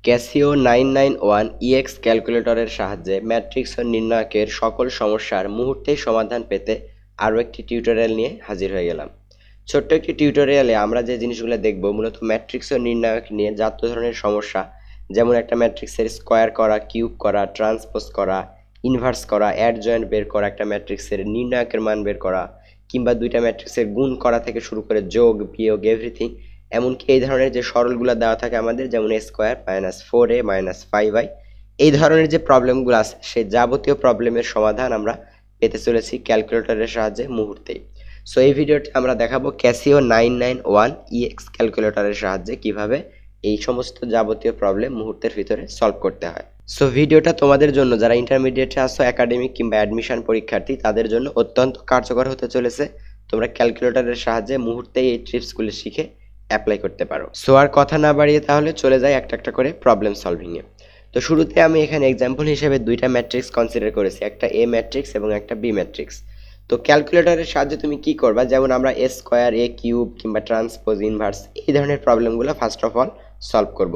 Casio991 EX ক্যালকুলেটরের সাহায্যে matrix ও নির্ণায়কের সকল সমস্যার মুহূর্তেই সমাধান পেতে আরও একটি টিউটোরিয়াল নিয়ে হাজির হয়ে গেলাম। ছোট্ট একটি টিউটোরিয়ালে আমরা যে জিনিসগুলো দেখব মূলত ম্যাট্রিক্স ও নির্ণায়ক নিয়ে যত ধরনের সমস্যা, যেমন একটা ম্যাট্রিক্সের স্কোয়ার করা, কিউব করা, ট্রান্সপোজ করা, ইনভার্স করা, অ্যাডজয়েন্ট বের করা, একটা ম্যাট্রিক্সের নির্ণায়কের মান বের করা, কিংবা দুইটা ম্যাট্রিক্সের গুণ করা থেকে শুরু করে যোগ বিয়োগ এভরিথিং, এমনকি এই ধরনের যে সরলগুলো দেওয়া থাকে আমাদের, যেমন এ square minus 4a minus 5i, এই ধরনের যে প্রবলেমগুলো আছে সেই যাবতীয় প্রবলেমের সমাধান আমরা পেতে চলেছি ক্যালকুলেটরের সাহায্যে মুহূর্তেই। সো এই ভিডিওতে আমরা দেখাবো Casio991 EX ক্যালকুলেটরের সাহায্যে কিভাবে এই সমস্ত যাবতীয় প্রবলেম মুহূর্তের ভিতরে সলভ করতে হয়। সো ভিডিওটা তোমাদের জন্য যারা ইন্টারমিডিয়েটে আসো, একাডেমিক কিংবা অ্যাডমিশন পরীক্ষার্থী, তাদের জন্য অত্যন্ত কার্যকর হতে চলেছে। তোমরা ক্যালকুলেটরের সাহায্যে মুহূর্তেই এই ট্রিপসগুলো শিখে অ্যাপ্লাই করতে পারো। সো আর কথা না বাড়িয়ে তাহলে চলে যাই একটা একটা করে প্রবলেম সলভিংয়ে। তো শুরুতে আমি এখানে এক্সাম্পল হিসেবে দুইটা ম্যাট্রিক্স কনসিডার করেছি, একটা এ ম্যাট্রিক্স এবং একটা বি ম্যাট্রিক্স। তো ক্যালকুলেটরের সাহায্যে তুমি কি করবা, যেমন আমরা এ স্কোয়ার, এ কিউব কিংবা ট্রান্সপোজ, ইনভার্স, এই ধরনের প্রবলেমগুলো ফার্স্ট অফ অল সলভ করব।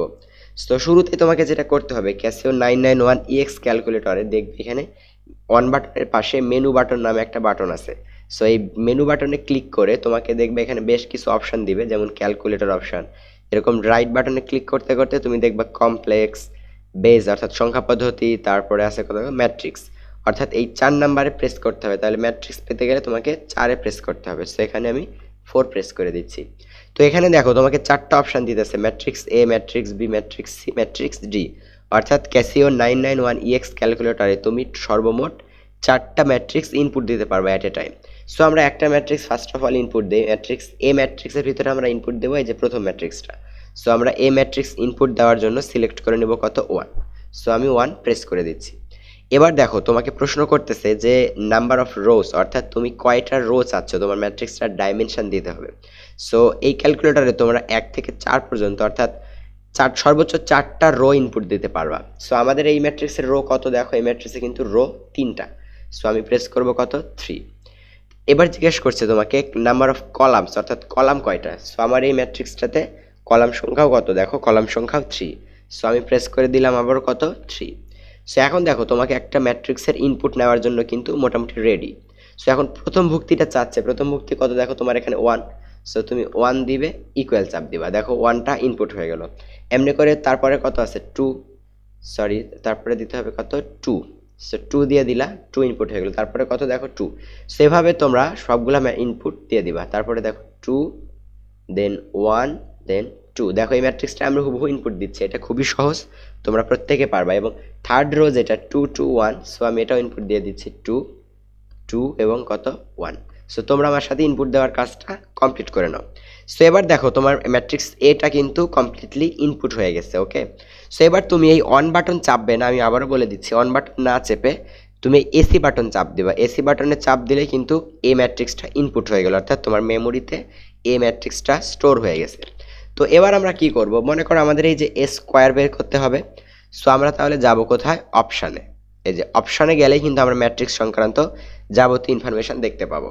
তো শুরুতে তোমাকে যেটা করতে হবে, Casio991 EX ক্যালকুলেটরে দেখবে এখানে অন বাটনের পাশে মেনু বাটন নামে একটা বাটন আছে। সো এই মেনু বাটনে ক্লিক করে তোমাকে দেখবে এখানে বেশ কিছু অপশান দিবে, যেমন ক্যালকুলেটর অপশান। এরকম রাইট বাটনে ক্লিক করতে করতে তুমি দেখবা কমপ্লেক্স, বেজ অর্থাৎ সংখ্যা পদ্ধতি, তারপরে আছে কত ম্যাট্রিক্স, অর্থাৎ এই 4 নাম্বারে প্রেস করতে হবে। তাহলে ম্যাট্রিক্স পেতে গেলে তোমাকে 4-এ প্রেস করতে হবে। সো এখানে আমি 4 প্রেস করে দিচ্ছি। তো এখানে দেখো তোমাকে 4টা অপশান দিতেছে, matrix A, matrix B, matrix C, matrix D. অর্থাৎ Casio991 EX ক্যালকুলেটরে তুমি সর্বমোট 4টা ম্যাট্রিক্স ইনপুট দিতে পারবে অ্যাট এ টাইম। সো আমরা একটা matrix first of all input দিই, ম্যাট্রিক্স এ। ম্যাট্রিক্সের ভিতরে আমরা ইনপুট দেবো এই যে প্রথম ম্যাট্রিক্সটা। সো আমরা এ ম্যাট্রিক্স ইনপুট দেওয়ার জন্য সিলেক্ট করে নেব কত 1। সো আমি 1 প্রেস করে দিচ্ছি। এবার দেখো তোমাকে প্রশ্ন করতেছে যে নাম্বার অফ রোস, অর্থাৎ তুমি কয়টা রো চাচ্ছ, তোমার ম্যাট্রিক্সটার ডাইমেনশন দিতে হবে। সো এই ক্যালকুলেটরে তোমরা 1 থেকে 4 পর্যন্ত, অর্থাৎ সর্বোচ্চ 4টা রো ইনপুট দিতে পারবা। সো আমাদের এই ম্যাট্রিক্সের রো কত দেখো, এই ম্যাট্রিক্সে কিন্তু রো 3টা। সো আমি প্রেস করব কত 3। এবার জিজ্ঞেস করছে তোমাকে নাম্বার অফ কলামস, অর্থাৎ কলাম কয়টা। সো আমার এই ম্যাট্রিক্সটাতে কলাম সংখ্যাও কত দেখো, কলাম সংখ্যাও 3। সো আমি প্রেস করে দিলাম আবার কত 3। সো এখন দেখো তোমাকে একটা ম্যাট্রিক্সের ইনপুট নেওয়ার জন্য কিন্তু মোটামুটি রেডি। সো এখন প্রথম ভুক্তিটা চাচ্ছে, প্রথম ভুক্তি কত দেখো তোমার এখানে 1। সো তুমি 1 দিবে, ইকুয়াল চাপ দিবা, দেখো 1টা ইনপুট হয়ে গেল। এমনি করে তারপরে কত আছে 2, সরি তারপরে দিতে হবে কত 2। সো 2 দিয়ে দিলা, 2 ইনপুট হয়ে গেল। তারপরে কত দেখো 2। সেভাবে তোমরা সবগুলা ইনপুট দিয়ে দিবা। তারপরে দেখো 2, দেন 1, দেন 2। দেখো এই ম্যাট্রিক্সটা আমরা হুবহু ইনপুট দিচ্ছি, এটা খুবই সহজ, তোমরা প্রত্যেকে পারবা। এবং থার্ড রো যেটা 2 2 1, সো আমি এটাও ইনপুট দিয়ে দিচ্ছি 2 2 এবং কত 1। সো তোমরা আমার সাথে ইনপুট দেওয়ার কাজটা কমপ্লিট করে নাও। সো এবার দেখো তোমার ম্যাট্রিক্স এটা কিন্তু কমপ্লিটলি ইনপুট হয়ে গেছে। ওকে, সো এবার তুমি এই অন বাটন চাপবে না, আমি আবারও বলে দিচ্ছি, অন বাটন না চেপে তুমি এসি বাটন চাপ দিবা। এসি বাটনে চাপ দিলে কিন্তু এই ম্যাট্রিক্সটা ইনপুট হয়ে গেল, অর্থাৎ তোমার মেমোরিতে এই ম্যাট্রিক্সটা স্টোর হয়ে গেছে। তো এবার আমরা কি করব, মনে করো আমাদের এই যে এ স্কোয়ার বের করতে হবে। সো আমরা তাহলে যাব কোথায়, অপশানে। এই যে অপশানে গেলেই কিন্তু আমরা ম্যাট্রিক্স সংক্রান্ত যাবতীয় ইনফরমেশন দেখতে পাবো।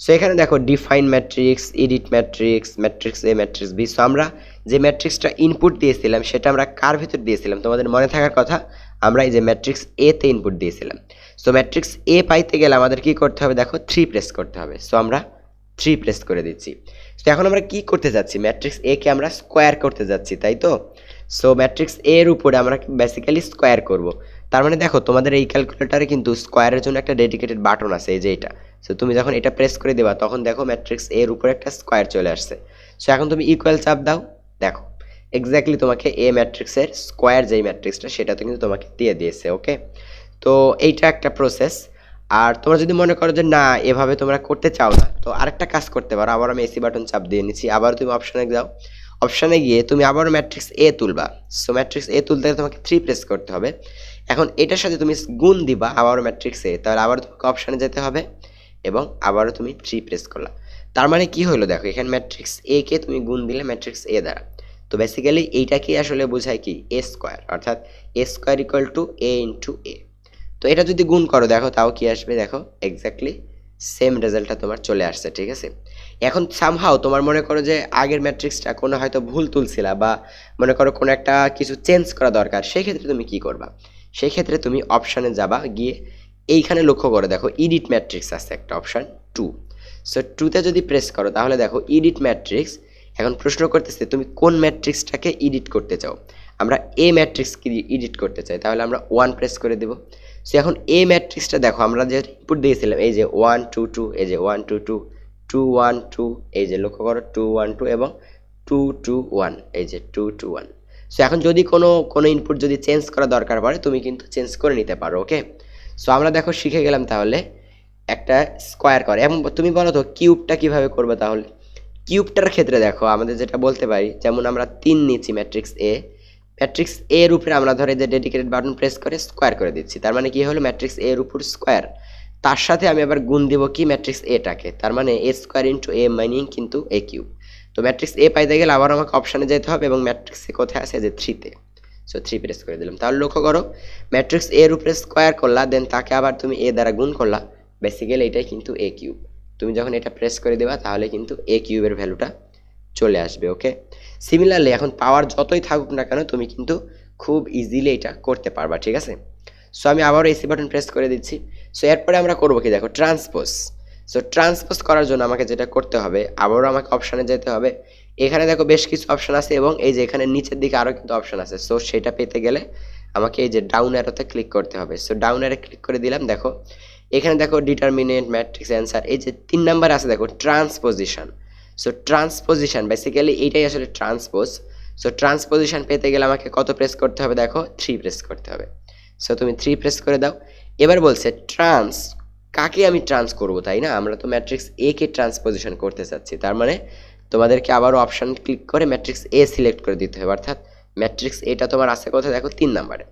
সো এখানে দেখো define matrix, edit matrix, matrix A, matrix B. So আমরা যে ম্যাট্রিক্সটা ইনপুট দিয়েছিলাম সেটা আমরা কার ভিতর দিয়েছিলাম, তোমাদের মনে থাকার কথা, আমরা এই যে ম্যাট্রিক্স এ তে ইনপুট দিয়েছিলাম। সো ম্যাট্রিক্স এ পাইতে গেলে আমাদের কি করতে হবে দেখো, 3 প্রেস করতে হবে। সো আমরা 3 প্রেস করে দিচ্ছি। তো এখন আমরা কি করতে যাচ্ছি, ম্যাট্রিক্স এ কে আমরা স্কোয়ার করতে যাচ্ছি, তাই তো। সো ম্যাট্রিক্স এর উপরে আমরা বেসিক্যালি স্কোয়ার করব। তার মানে দেখো তোমাদের এই ক্যালকুলেটরে কিন্তু স্কোয়ারের জন্য একটা ডেডিকেটেড বাটন আছে, এই যে এটা। সো তুমি যখন এটা প্রেস করে দেবা তখন দেখো ম্যাট্রিক্স এর উপরে একটা স্কোয়ার চলে আসছে। সো এখন তুমি ইকুয়াল চাপ দাও, দেখো এক্স্যাক্টলি তোমাকে এ ম্যাট্রিক্সের স্কোয়ার যেই ম্যাট্রিক্সটা সেটা তো কিন্তু তোমাকে দিয়ে দিয়েছে। ওকে, তো এইটা একটা প্রসেস। আর তোমরা যদি মনে করো যে না এভাবে তোমরা করতে চাও না, তো আরেকটা কাজ করতে পারো, আবার আমি এসি বাটন চাপ দিয়ে নিচ্ছি, আবার তুমি অপশানে যাও, অপশানে গিয়ে তুমি আবার ম্যাট্রিক্স এ তুলবা। সো ম্যাট্রিক্স এ তুলতে গেলে তোমাকে 3 প্রেস করতে হবে। এখন এটার সাথে তুমি গুণ দিবা আবারও ম্যাট্রিক্স এ, তাহলে আবার তোমাকে অপশানে যেতে হবে এবং আবারও তুমি 3 প্রেস করলা। তার মানে কি হলো দেখো, এখানে ম্যাট্রিক্স এ কে তুমি গুণ দিলে ম্যাট্রিক্স এ দ্বারা। তো বেসিক্যালি এইটাকে আসলে বোঝায় কি, এ স্কোয়ার, অর্থাৎ A square equal to A into A. তো এটা যদি গুণ করো দেখো তাও কি আসবে, দেখো এক্স্যাক্টলি সেম রেজাল্টটা তোমার চলে আসছে। ঠিক আছে, এখন সামহাও তোমার মনে করো যে আগের ম্যাট্রিক্সটা কোনো হয়তো ভুল তুলছিলা বা মনে করো কোনো একটা কিছু চেঞ্জ করা দরকার, সেই ক্ষেত্রে তুমি কি করবা? সেই ক্ষেত্রে তুমি অপশানে যাবা, গিয়ে এইখানে লক্ষ্য করে দেখো এডিট ম্যাট্রিক্স আছে একটা অপশান 2। সো 2তে যদি প্রেস করো তাহলে দেখো এডিট ম্যাট্রিক্স। এখন প্রশ্ন করতেছে তুমি কোন ম্যাট্রিক্সটাকে এডিট করতে চাও। আমরা এ ম্যাট্রিক্সকে এডিট করতে চাই, তাহলে আমরা 1 প্রেস করে দেব। সো এখন এ ম্যাট্রিক্সটা দেখো আমরা যে ইনপুট দিয়েছিলাম, এই যে 1 2 2, এই যে 1 2 2 2 1 2, এই যে লক্ষ্য করো 2 1 2 এবং 2 2 1, এই যে 2 2 1। সো এখন যদি কোনো ইনপুট যদি চেঞ্জ করা দরকার পড়ে তুমি কিন্তু চেঞ্জ করে নিতে পারো। ওকে, সো আমরা দেখো শিখে গেলাম তাহলে একটা স্কোয়ার করে। এবং তুমি বলো তো কিউবটা কিভাবে করবে। তাহলে কিউবটার ক্ষেত্রে দেখো আমাদের যেটা বলতে পারি, যেমন আমরা 3 নিচ্ছি ম্যাট্রিক্স এ এর উপরে আমরা ধরে যে ডেডিকেটেড বাটন প্রেস করে স্কোয়ার করে দিচ্ছি, তার মানে কি হলো ম্যাট্রিক্স এ এর উপর স্কোয়ার। তার সাথে আমি আবার গুণ দিব কি ম্যাট্রিক্স এটাকে, তার মানে এ স্কোয়ার ইন্টু এ মাইনিং কিন্তু এ কিউব। তো ম্যাট্রিক্স এ পাইতে গেলে আবার আমাকে অপশানে যেতে হবে, এবং ম্যাট্রিক্স এ কোথায় আছে, যে 3তে। সো 3 প্রেস করে দিলাম। তাহলে লক্ষ্য করো ম্যাট্রিক্স এর উপরে স্কোয়ার করলা, দেন তাকে আবার তুমি এ দ্বারা গুণ করলা, বেসিক্যালি এটাই কিন্তু এ কিউব। তুমি যখন এটা প্রেস করে দেবা তাহলে কিন্তু এ কিউবের ভ্যালুটা চলে আসবে। ওকে, সিমিলারলি এখন পাওয়ার যতই থাকুক না কেন তুমি কিন্তু খুব ইজিলি এটা করতে পারবা। ঠিক আছে, সো আমি আবারও এসি বাটন প্রেস করে দিচ্ছি। সো এরপরে আমরা করবো কি দেখো, ট্রান্সপোজ। সো ট্রান্সপোজ করার জন্য আমাকে যেটা করতে হবে, আবারও আমাকে অপশানে যেতে হবে। এখানে দেখো বেশ কিছু অপশান আছে, এবং এই যে এখানে নিচের দিকে আরও কিন্তু অপশান আছে। সো সেটা পেতে গেলে আমাকে এই যে ডাউন অ্যারোতে ক্লিক করতে হবে। সো ডাউন অ্যারো ক্লিক করে দিলাম। দেখো এখানে দেখো ডিটারমিনেন্ট ম্যাট্রিক্স অ্যান্সার, এই যে 3 নাম্বার আছে দেখো ট্রান্সপোজিশন। সো ট্রান্সপোজিশন বেসিক্যালি এইটাই আসলে ট্রান্সপোজ। সো ট্রান্সপোজিশন পেতে গেলে আমাকে কত প্রেস করতে হবে, দেখো 3 প্রেস করতে হবে। সো তুমি 3 প্রেস করে দাও। এবার বলছে ট্রান্স, কাকে আমি ট্রান্স করব, তাই না? আমরা তো ম্যাট্রিক্স এ কে ট্রান্সপোজিশন করতে চাচ্ছি, তার মানে তোমাদেরকে আবারও অপশান ক্লিক করে ম্যাট্রিক্স এ সিলেক্ট করে দিতে হবে, অর্থাৎ ম্যাট্রিক্স এটা তোমার আছে কোথায়, দেখো 3 নাম্বারে।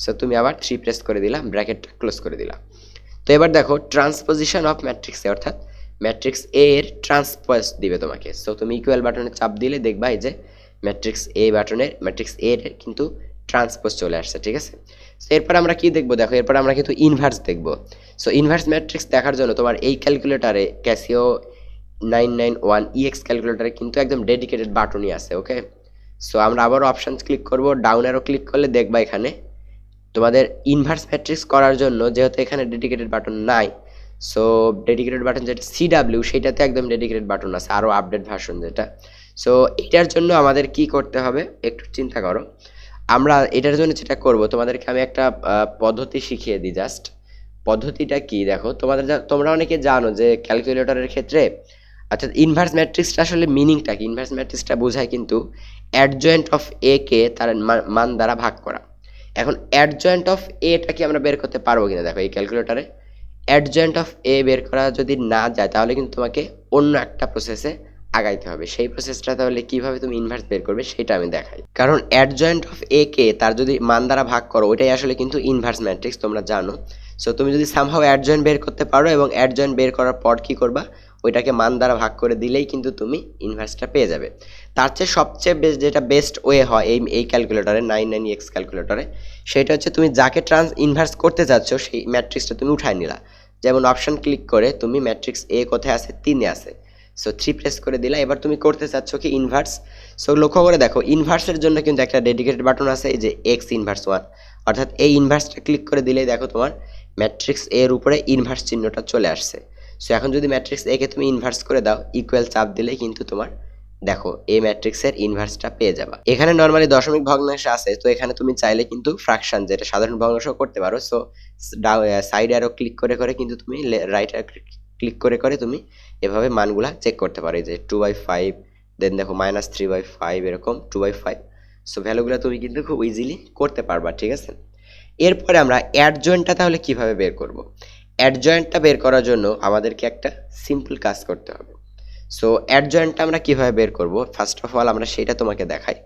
সো তুমি আবার 3 প্রেস করে দিলা, ব্র্যাকেটটা ক্লোজ করে দিলা। তো এবার দেখো ট্রান্সপোজিশন অফ ম্যাট্রিক্স এ, অর্থাৎ ম্যাট্রিক্স এ এর ট্রান্সপোজ দিবে তোমাকে। সো তুমি ইকুয়াল বাটনে চাপ দিলে দেখবা এই যে ম্যাট্রিক্স এ বাটনের ম্যাট্রিক্স এ এর কিন্তু ট্রান্সপোজ চলে আসছে। ঠিক আছে, সো এরপর আমরা কি দেখবো, দেখো এরপর আমরা কিন্তু ইনভার্স দেখবো। সো ইনভার্স ম্যাট্রিক্স দেখার জন্য তোমার এই ক্যালকুলেটারে ক্যাসিও 991 ইএক্স ক্যালকুলেটারে কিন্তু একদম ডেডিকেটেড বাটনই আছে। ওকে, সো আমরা আবারও অপশান ক্লিক করব, ডাউন অ্যারো ক্লিক করলে দেখবা এখানে তোমাদের ইনভার্স ম্যাট্রিক্স করার জন্য যেহেতু এখানে ডেডিকেটেড বাটন নাই, সো ডেডিকেটেড বাটন যেটা সিডাব্লিউ সেটাতে একদম ডেডিকেটেড বাটন আছে, আরও আপডেট ভার্সন যেটা। সো এটার জন্য আমাদের কি করতে হবে একটু চিন্তা করো। আমরা এটার জন্য যেটা করব, তোমাদেরকে আমি একটা পদ্ধতি শিখিয়ে দিই। জাস্ট পদ্ধতিটা কি দেখো, তোমরা অনেকে জানো যে ক্যালকুলেটরের ক্ষেত্রে, অর্থাৎ ইনভার্স ম্যাট্রিক্সটা আসলে মিনিংটা কি, ইনভার্স ম্যাট্রিক্সটা বোঝায় কিন্তু অ্যাডজয়েন্ট অফ এ কে তার মান দ্বারা ভাগ করা। এখন অ্যাডজয়েন্ট অফ এটা কি আমরা বের করতে পারবো কিনা, দেখো এই ক্যালকুলেটরে অ্যাডজয়েন্ট অফ এ বের করা যদি না যায় তাহলে কিন্তু তোমাকে অন্য একটা প্রসেসে আগাইতে হবে। সেই প্রসেসটা তাহলে কিভাবে তুমি ইনভার্স বের করবে সেটা আমি দেখাই। কারণ অ্যাডজয়েন্ট অফ এ কে তার যদি মান দ্বারা ভাগ করো, ওইটাই আসলে কিন্তু ইনভার্স ম্যাট্রিক্স, তোমরা জানো। সো তুমি যদি সামহাও অ্যাডজয়েন্ট বের করতে পারো, এবং অ্যাডজয়েন্ট বের করার পর কি করবা, ওইটাকে মান দ্বারা ভাগ করে দিলেই কিন্তু তুমি ইনভার্সটা পেয়ে যাবে। তার চেয়ে সবচেয়ে যেটা বেস্ট ওয়ে হয় এই ক্যালকুলেটরে 99x ক্যালকুলেটরে, সেটা হচ্ছে তুমি যাকে ইনভার্স করতে চাচ্ছ সেই ম্যাট্রিক্সটা তুমি উঠায় নিলা। যেমন অপশন ক্লিক করে তুমি ম্যাট্রিক্স এ কোথায় আছে, 3-এ আছে। সো 3 প্রেস করে দিলা। এবার তুমি করতে চাচ্ছ কি ইনভার্স। সো লক্ষ্য করে দেখো ইনভার্সের জন্য কিন্তু একটা ডেডিকেটেড বাটন আছে, এই যে এক্স ইনভার্স 1, অর্থাৎ এই ইনভার্সটা ক্লিক করে দিলেই দেখো তোমার ম্যাট্রিক্স এর উপরে ইনভার্স চিহ্নটা চলে আসছে। সো এখন যদি ম্যাট্রিক্স এ কে তুমি ইনভার্স করে দাও, ইকুয়াল চাপ দিলেই কিন্তু তোমার দেখো এই ম্যাট্রিক্সের ইনভার্সটা পেয়ে যাবা। এখানে নরমালি দশমিক ভগ্নাংশ আছে, তো এখানে তুমি চাইলে কিন্তু ফ্র্যাকশন যেটা সাধারণ ভগ্নাংশ করতে পারো। সো সাইড অ্যারো ক্লিক করে করে কিন্তু তুমি রাইট ক্লিক করে করে তুমি এভাবে মানগুলা চেক করতে পারো। যে 2/5, দেন দেখো -3/5, এরকম 2/5। সো ভ্যালুগুলো তুমি কিন্তু খুব ইজিলি করতে পারবা। ঠিক আছে, এরপরে আমরা অ্যাডজয়েন্টটা তাহলে কিভাবে বের করব। অ্যাডজয়েন্টটা বের করার জন্য আমাদেরকে একটা সিম্পল কাজ করতে হবে। সো অ্যাডজয়েন্টটা আমরা কিভাবে বের করব, ফার্স্ট অফ অল আমরা সেটা তোমাকে দেখাই।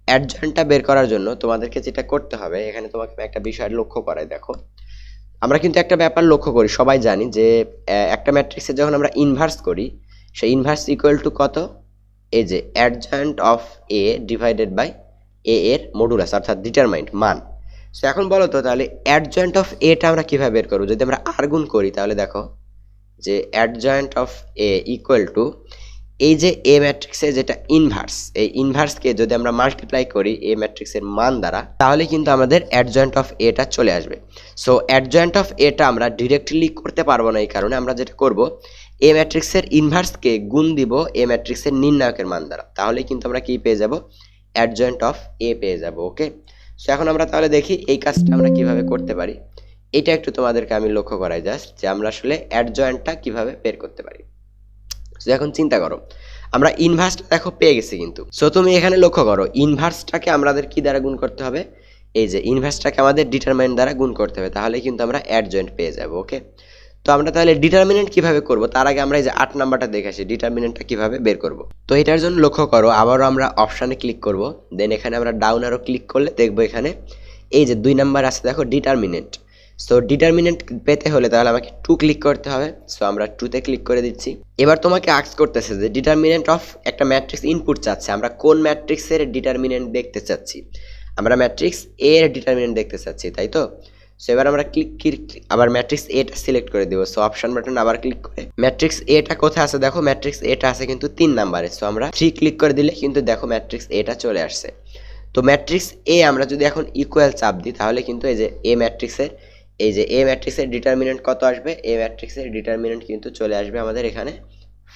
অ্যাডজয়েন্টটা বের করার জন্য তোমাদেরকে যেটা করতে হবে, এখানে তোমাকে একটা বিষয় লক্ষ্য করাই। দেখো আমরা কিন্তু একটা ব্যাপার লক্ষ্য করি, সবাই জানি যে একটা ম্যাট্রিক্সে যখন আমরা ইনভার্স করি, সেই ইনভার্স ইকুয়াল টু কত, এই যে adjoint of A divided by A এর মডুলাস, অর্থাৎ ডিটারমাইন্ড মান। সো এখন বলো তো তাহলে অ্যাডজয়েন্ট অফ এটা আমরা কিভাবে বের করবো। যদি আমরা আর গুণ করি তাহলে দেখো যে adjoint of A equal to এই যে এ ম্যাট্রিক্সের যেটা ইনভার্স, এই ইনভার্সকে যদি আমরা মাল্টিপ্লাই করি এ ম্যাট্রিক্সের মান দ্বারা, তাহলে কিন্তু আমাদের অ্যাডজয়েন্ট অফ এটা চলে আসবে। সো অ্যাডজয়েন্ট অফ এটা আমরা ডিরেক্টলি করতে পারবো না, এই কারণে আমরা যেটা করব, এ ম্যাট্রিক্সের ইনভার্সকে গুণ দিব এ ম্যাট্রিক্সের নির্ণায়কের মান দ্বারা, তাহলে কিন্তু আমরা কি পেয়ে যাব, অ্যাডজয়েন্ট অফ এ পেয়ে যাব। ওকে, সো এখন আমরা তাহলে দেখি এই কাজটা আমরা কিভাবে করতে পারি। এটা একটু তোমাদেরকে আমি লক্ষ্য করাই জাস্ট, যে আমরা আসলে অ্যাডজয়েন্টটা কিভাবে বের করতে পারি। সো এখন চিন্তা করো, আমরা ইনভার্সটা দেখো পেয়ে গেছি কিন্তু। সো তুমি এখানে লক্ষ্য করো, ইনভার্সটাকে আমাদের কি দ্বারা গুণ করতে হবে, এই যে ইনভার্সটাকে আমাদের ডিটারমিনেন্ট দ্বারা গুণ করতে হবে, তাহলে কিন্তু আমরা অ্যাডজয়েন্ট পেয়ে যাব। ওকে, তো আমরা তাহলে ডিটারমিনেন্ট কিভাবে করব, তার আগে আমরা এই যে 8 নাম্বারটা দেখে আসি, ডিটারমিনেন্টটা কিভাবে বের করব। তো এটার জন্য লক্ষ্য করো, আবারও আমরা অপশানে ক্লিক করব, দেন এখানে আমরা ডাউন আরো ক্লিক করলে দেখবো এখানে এই যে 2 নাম্বার আছে দেখো, ডিটারমিনেন্ট। সো ডিটারমিনেন্ট পেতে হলে তাহলে আমাকে 2 ক্লিক করতে হবে। সো আমরা 2তে ক্লিক করে দিচ্ছি। এবার তোমাকে আস্ক করতেছে যে ডিটারমিনেন্ট অফ একটা ম্যাট্রিক্স ইনপুট চাচ্ছে, আমরা কোন ম্যাট্রিক্সের ডিটারমিনেন্ট দেখতে চাচ্ছি, আমরা ম্যাট্রিক্স এ এর ডিটারমিনেন্ট দেখতে চাচ্ছি, তাই তো। সো এবার আমরা আবার ম্যাট্রিক্স এটা সিলেক্ট করে দেবো। সো অপশন বাটন আবার ক্লিক করে ম্যাট্রিক্স এটা কোথায় আছে দেখো, ম্যাট্রিক্স এটা আছে কিন্তু 3 নাম্বারে। সো আমরা 3 ক্লিক করে দিলে কিন্তু দেখো ম্যাট্রিক্স এটা চলে আসছে। তো ম্যাট্রিক্স এ আমরা যদি এখন ইকুয়াল চাপ দিই, তাহলে কিন্তু এই যে এ ম্যাট্রিক্সের, এই যে এ ম্যাট্রিক্সের ডিটারমিনেন্ট কত আসবে, এ ম্যাট্রিক্সের ডিটারমিনেন্ট কিন্তু চলে আসবে আমাদের এখানে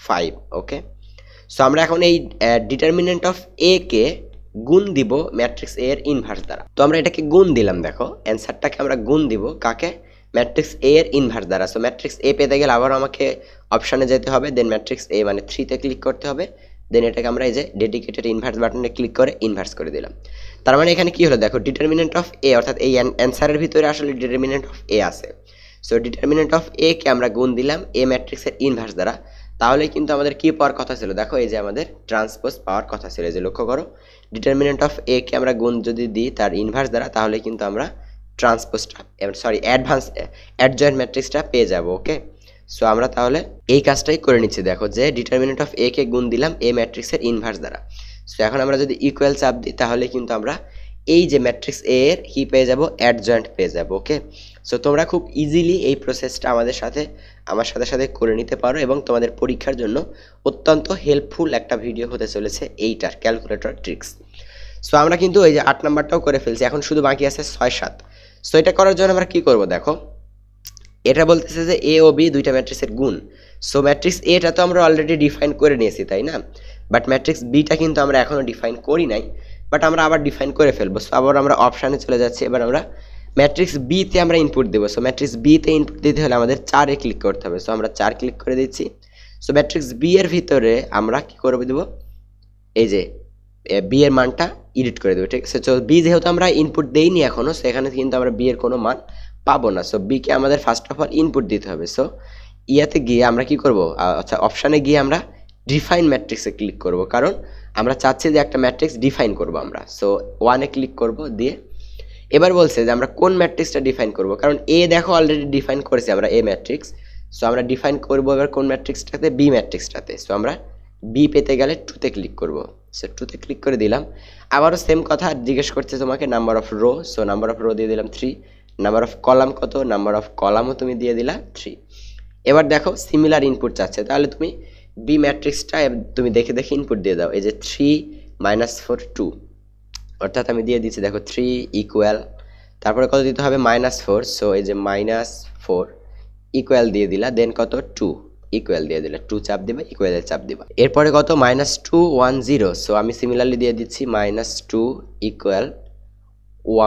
5। ওকে, সো আমরা এখন এই ডিটারমিনেন্ট অফ এ কে গুণ দিব ম্যাট্রিক্স এ এর ইনভার্স দ্বারা। তো আমরা এটাকে গুণ দিলাম, দেখো অ্যান্সারটাকে আমরা গুণ দিব কাকে, ম্যাট্রিক্স এ এর ইনভার্স দ্বারা। সো ম্যাট্রিক্স এ পেতে গেলে আবার আমাকে অপশানে যেতে হবে, দেন ম্যাট্রিক্স এ মানে 3তে ক্লিক করতে হবে, দেন এটাকে আমরা এই যে ডেডিকেটেড ইনভার্স বাটনে ক্লিক করে ইনভার্স করে দিলাম। তার মানে এখানে কি হলো দেখো, ডিটারমিনেন্ট অফ এ, অর্থাৎ এই অ্যান্সারের ভিতরে আসলে ডিটারমিনেন্ট অফ এ আছে। সো ডিটারমিনেন্ট অফ এ কে আমরা গুণ দিলাম এ ম্যাট্রিক্সের ইনভার্স দ্বারা, তাহলে কিন্তু আমাদের কি পাওয়ার কথা ছিল দেখো, এই যে আমাদের ট্রান্সপোজ পাওয়ার কথা ছিল। এই যে লক্ষ্য করো, ডিটারমিনেন্ট অফ এ কে আমরা গুণ যদি দিই তার ইনভার্স দ্বারা, তাহলে কিন্তু আমরা ট্রান্সপোজটা অ্যাডজয়েন্ট ম্যাট্রিক্সটা পেয়ে যাব। ওকে, সো আমরা তাহলে এই কাজটাই করে নিচ্ছি। দেখো যে ডিটারমিনেন্ট অফ এ কে গুণ দিলাম এ ম্যাট্রিক্সের ইনভার্স দ্বারা। সো এখন আমরা যদি ইকুয়াল চাপ দিই, তাহলে কিন্তু আমরা এই যে ম্যাট্রিক্স এ এর কি পেয়ে যাব, অ্যাডজয়েন্ট পেয়ে যাব। ওকে, সো তোমরা খুব ইজিলি এই প্রসেসটা আমার সাথে সাথে করে নিতে পারো, এবং তোমাদের পরীক্ষার জন্য অত্যন্ত হেল্পফুল একটা ভিডিও হতে চলেছে এইটার ক্যালকুলেটর ট্রিক্স। সো আমরা কিন্তু এই যে 8 নাম্বারটাও করে ফেলছি, এখন শুধু বাকি আছে 6, 7। সো এটা করার জন্য আমরা কি করব দেখো, এটা বলতেছে যে এ ও বি দুইটা ম্যাট্রিক্সের গুণ। সো ম্যাট্রিক্স এটা তো আমরা অলরেডি ডিফাইন করে নিয়েছি, তাই না, বাট ম্যাট্রিক্স বিটা কিন্তু আমরা এখনো ডিফাইন করি নাই, বাট আমরা আবার ডিফাইন করে ফেলবো। সো আবার আমরা অপশানে চলে যাচ্ছি, এবার আমরা ম্যাট্রিক্স বিতে আমরা ইনপুট দেবো। সো ম্যাট্রিক্স বিতে ইনপুট দিতে হলে আমাদের 4-এ ক্লিক করতে হবে। সো আমরা 4 ক্লিক করে দিচ্ছি। সো ম্যাট্রিক্স বি এর ভিতরে আমরা কি করে দেবো, এই যে বি এর মানটা এডিট করে দেবো, ঠিক আছে। সো বি যেহেতু আমরা ইনপুট দেইনি এখনো, সো এখানে কিন্তু আমরা বি এর কোনো মান পাবো না। সো বি কে আমাদের ফার্স্ট অফ অল ইনপুট দিতে হবে। সো ইয়াতে গিয়ে আমরা কি করব, আচ্ছা অপশানে গিয়ে আমরা ডিফাইন ম্যাট্রিক্সে ক্লিক করব, কারণ আমরা চাচ্ছি যে একটা ম্যাট্রিক্স ডিফাইন করব আমরা। সো 1-এ ক্লিক করব, দিয়ে এবার বলছে যে আমরা কোন ম্যাট্রিক্সটা ডিফাইন করব, কারণ এ দেখো অলরেডি ডিফাইন করেছি আমরা এ ম্যাট্রিক্স। সো আমরা ডিফাইন করব এবার কোন ম্যাট্রিক্সটাতে, বি ম্যাট্রিক্সটাতে। সো আমরা বি পেতে গেলে 2-তে ক্লিক করব। সো 2-তে ক্লিক করে দিলাম। আবারও সেম কথা জিজ্ঞেস করছে তোমাকে number of rho. So number of rho দিয়ে দিলাম 3, নাম্বার অফ কলাম কত, নাম্বার অফ কলামও তুমি দিয়ে দিলা 3। এবার দেখো সিমিলার ইনপুট চাচ্ছে, তাহলে তুমি বি ম্যাট্রিক্সটা তুমি দেখে দেখে ইনপুট দিয়ে দাও। এই যে 3 - 4 2, অর্থাৎ আমি দিয়ে দিচ্ছি দেখো 3 ইকুয়াল, তারপরে কত দিতে হবে -4। সো এই যে -4 ইকুয়াল দিয়ে দিলা, দেন কত 2 ইকুয়াল দিয়ে দিলা, 2 চাপ দিবা, ইকুয়ালের চাপ দিবা। এরপরে কত -2 1 0। সো আমি সিমিলারলি দিয়ে দিচ্ছি -2 ইকুয়াল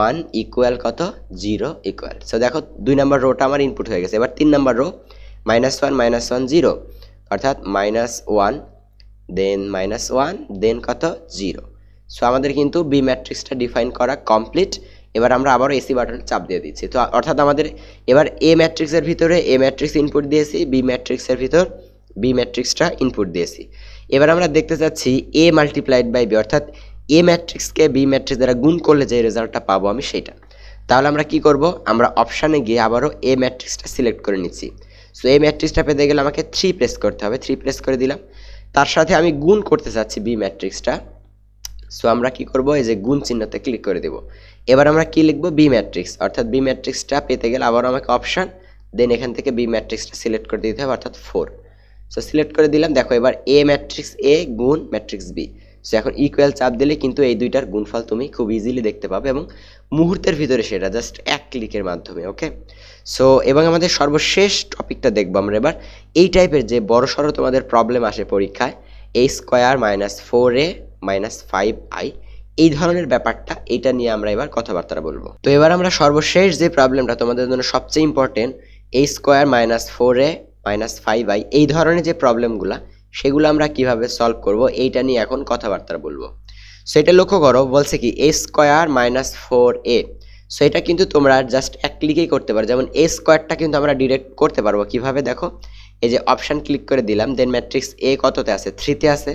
1 ইকুয়াল কত 0 ইকুয়াল। সো দেখো 2 নাম্বার রোটা আমার ইনপুট হয়ে গেছে। এবার 3 নাম্বার রো -1 -1 0, অর্থাৎ -1 দেন -1 দেন কত 0। সো আমাদের কিন্তু বি ম্যাট্রিক্সটা ডিফাইন করা কমপ্লিট। এবার আমরা আবারও এসি বাটন চাপ দিয়ে দিচ্ছি। তো অর্থাৎ আমাদের এবার এ ম্যাট্রিক্সের ভিতরে এ ম্যাট্রিক্স ইনপুট দিয়েছি, বি ম্যাট্রিক্সের ভিতর বি ম্যাট্রিক্সটা ইনপুট দিয়েছি। এবার আমরা দেখতে চাচ্ছি এ মাল্টিপ্লাইড বাই বি, অর্থাৎ এ ম্যাট্রিক্সকে বি ম্যাট্রিক্স দ্বারা গুণ করলে যে রেজাল্টটা পাবো আমি সেটা। তাহলে আমরা কি করব, আমরা অপশানে গিয়ে আবারও এ ম্যাট্রিক্সটা সিলেক্ট করে নিচ্ছি। সো এই ম্যাট্রিক্সটা পেতে গেলে আমাকে 3 প্রেস করতে হবে, 3 প্রেস করে দিলাম। তার সাথে আমি গুণ করতে চাচ্ছি বি ম্যাট্রিক্সটা। সো আমরা কি করব, এই যে গুণ চিহ্নতে ক্লিক করে দেব। এবার আমরা কি লিখব, বি ম্যাট্রিক্স, অর্থাৎ বি ম্যাট্রিক্সটা পেতে গেলে আবার আমাকে অপশান, দেন এখান থেকে বি ম্যাট্রিক্সটা সিলেক্ট করে দিতে হবে, অর্থাৎ 4। সো সিলেক্ট করে দিলাম। দেখো এবার এ ম্যাট্রিক্স এ গুণ ম্যাট্রিক্স বি। সো এখন ইকুয়াল চাপ দিলে কিন্তু এই দুইটার গুণফল তুমি খুব ইজিলি দেখতে পাবে এবং মুহূর্তের ভিতরে সেটা জাস্ট এক ক্লিকের মাধ্যমে। ওকে, সো এবং আমাদের সর্বশেষ টপিকটা দেখবো আমরা এবার। এই টাইপের যে বড়সড় তোমাদের প্রবলেম আসে পরীক্ষায়, এ square minus 4a minus 5i, এই ধরনের ব্যাপারটা, এইটা নিয়ে আমরা এবার কথাবার্তা বলবো। তো এবার আমরা সর্বশেষ যে প্রবলেমটা তোমাদের জন্য সবচেয়ে important, A square minus 4a minus 5i, এই ধরনের যে প্রবলেমগুলা সেগুলো আমরা কিভাবে সলভ করব এইটা নিয়ে এখন কথাবার্তা বলবো। সো এটা লক্ষ্য করো, বলছে কি A square minus 4a। So এটা কিন্তু তোমরা জাস্ট এক ক্লিকেই করতে পারো। যেমন এ স্কোয়ারটা কিন্তু আমরা ডিরেক্ট করতে পারবো কিভাবে, দেখো এই যে অপশান ক্লিক করে দিলাম, দেন ম্যাট্রিক্স এ কততে আছে, 3তে আছে।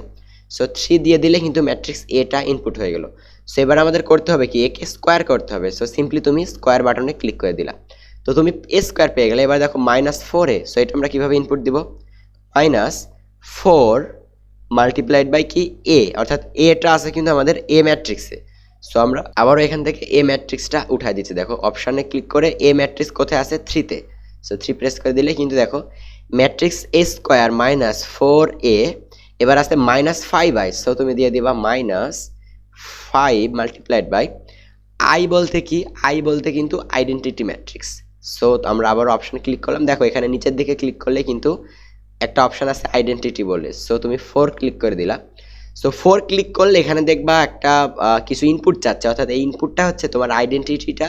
সো 3 দিয়ে দিলে কিন্তু ম্যাট্রিক্স এটা ইনপুট হয়ে গেল। সো এবার আমাদের করতে হবে কি, একে স্কোয়ার করতে হবে। সো সিম্পলি তুমি স্কোয়ার বাটনে ক্লিক করে দিলা, তো তুমি এ স্কোয়ার পেয়ে গেলে। এবার দেখো মাইনাস 4a, সো এটা আমরা কিভাবে ইনপুট দিব, মাইনাস 4 মাল্টিপ্লাইড বাই কি এ, অর্থাৎ এটা আছে কিন্তু আমাদের এ ম্যাট্রিক্সে। সো আমরা আবারও এখান থেকে এ ম্যাট্রিক্সটা উঠাই দিচ্ছি। দেখো অপশানে ক্লিক করে এ ম্যাট্রিক্স কোথায় আছে, 3তে। সো 3 প্রেস করে দিলে কিন্তু দেখো ম্যাট্রিক্স এ স্কোয়ার মাইনাস 4a, এবার আসতে মাইনাস 5i। সো তুমি দিয়ে দিবা মাইনাস 5 মাল্টিপ্লাইড বাই আই বলতে কি, আই বলতে কিন্তু আইডেন্টিটি ম্যাট্রিক্স। সো আমরা আবার অপশানে ক্লিক করলাম। দেখো এখানে নিচের দিকে ক্লিক করলে কিন্তু একটা অপশান আছে আইডেন্টিটি বলে। সো তুমি 4 ক্লিক করে দিলা। সো 4 ক্লিক করলে এখানে দেখবা একটা কিছু ইনপুট চাচ্ছে, অর্থাৎ এই ইনপুটটা হচ্ছে তোমার আইডেন্টিটিটা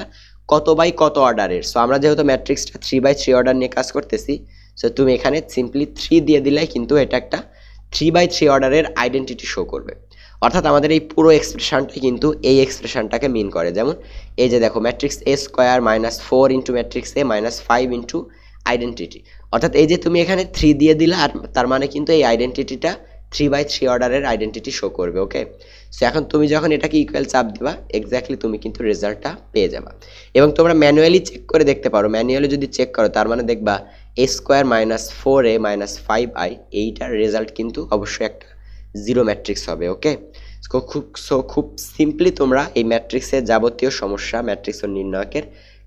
কত বাই কত অর্ডারের। সো আমরা যেহেতু ম্যাট্রিক্সটা 3/3 অর্ডার নিয়ে কাজ করতেছি, সো তুমি এখানে সিম্পলি 3 দিয়ে দিলে কিন্তু এটা একটা 3/3 অর্ডারের আইডেন্টিটি শো করবে। অর্থাৎ আমাদের এই পুরো এক্সপ্রেশনটা কিন্তু এই এক্সপ্রেশনটাকে মিন করে। যেমন এই যে দেখো ম্যাট্রিক্স এ স্কোয়ার মাইনাস 4 ইন্টু ম্যাট্রিক্স এ মাইনাস 5 ইন্টু আইডেন্টিটি। অর্থাৎ এই যে তুমি এখানে 3 দিয়ে দিলা, আর তার মানে কিন্তু এই আইডেন্টিটিটা 3/3 অর্ডারের আইডেন্টিটি শো করবে। ওকে, সো এখন তুমি যখন এটাকে ইকুয়াল চাপ দিবা, এক্স্যাক্টলি তুমি কিন্তু রেজাল্টটা পেয়ে যাবা। এবং তোমরা ম্যানুয়ালি চেক করে দেখতে পারো, ম্যানুয়ালি যদি চেক করো তার মানে দেখবা এ square minus 4a minus 5i, এইটার রেজাল্ট কিন্তু অবশ্যই একটা জিরো ম্যাট্রিক্স হবে। ওকে, খুব সিম্পলি তোমরা এই ম্যাট্রিক্সের যাবতীয় সমস্যা ম্যাট্রিক্স ও নির্ণায়কের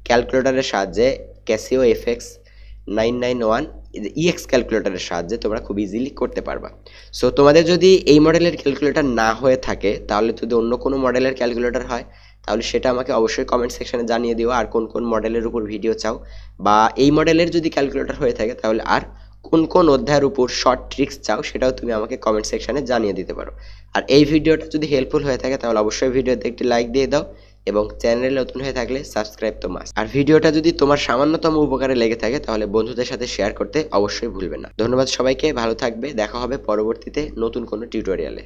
ক্যালকুলেটরের সাহায্যে, ক্যাসিও FX991 EX ক্যালকুলেটরের সাহায্যে তোমরা খুব ইজিলি করতে পারবা। সো তোমাদের যদি এই মডেলের ক্যালকুলেটর না হয়ে থাকে, তাহলে যদি অন্য কোনো মডেলের ক্যালকুলেটর হয়, তাহলে সেটা আমাকে অবশ্যই কমেন্ট সেকশনে জানিয়ে দিও। আর কোন কোন মডেলের উপর ভিডিও চাও, বা এই মডেলের যদি ক্যালকুলেটর হয়ে থাকে তাহলে আর কোন কোন অধ্যায়ের উপর শর্ট ট্রিক্স চাও, সেটাও তুমি আমাকে কমেন্ট সেকশনে জানিয়ে দিতে পারো। আর এই ভিডিওটা যদি হেল্পফুল হয়ে থাকে তাহলে অবশ্যই ভিডিওতে একটি লাইক দিয়ে দাও, এবং চ্যানেলে নতুন হয়ে থাকলে সাবস্ক্রাইব তো মাস্ট। আর ভিডিওটা যদি তোমার সামান্যতম উপকারে লেগে থাকে তাহলে বন্ধুদের সাথে শেয়ার করতে অবশ্যই ভুলবে না। ধন্যবাদ সবাইকে, ভালো থাকবে, দেখা হবে পরবর্তীতে নতুন কোনো টিউটোরিয়ালে।